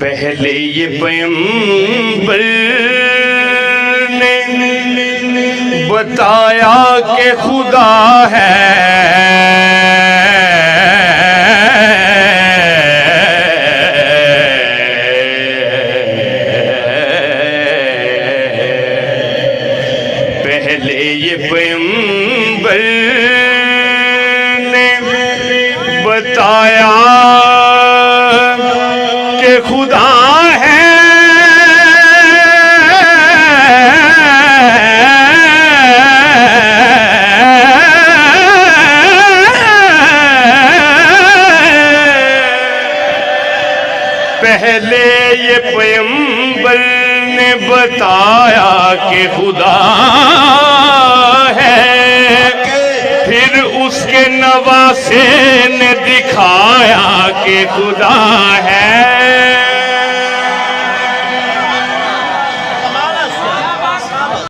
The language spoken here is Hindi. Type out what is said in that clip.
पहले ये पैगंबर ने बताया कि खुदा है, पहले ये पैगंबर ने बताया कि खुदा है, पहले ये पैगंबर ने बताया कि खुदा है, फिर उसके नवासे ने दिखाया कि खुदा है।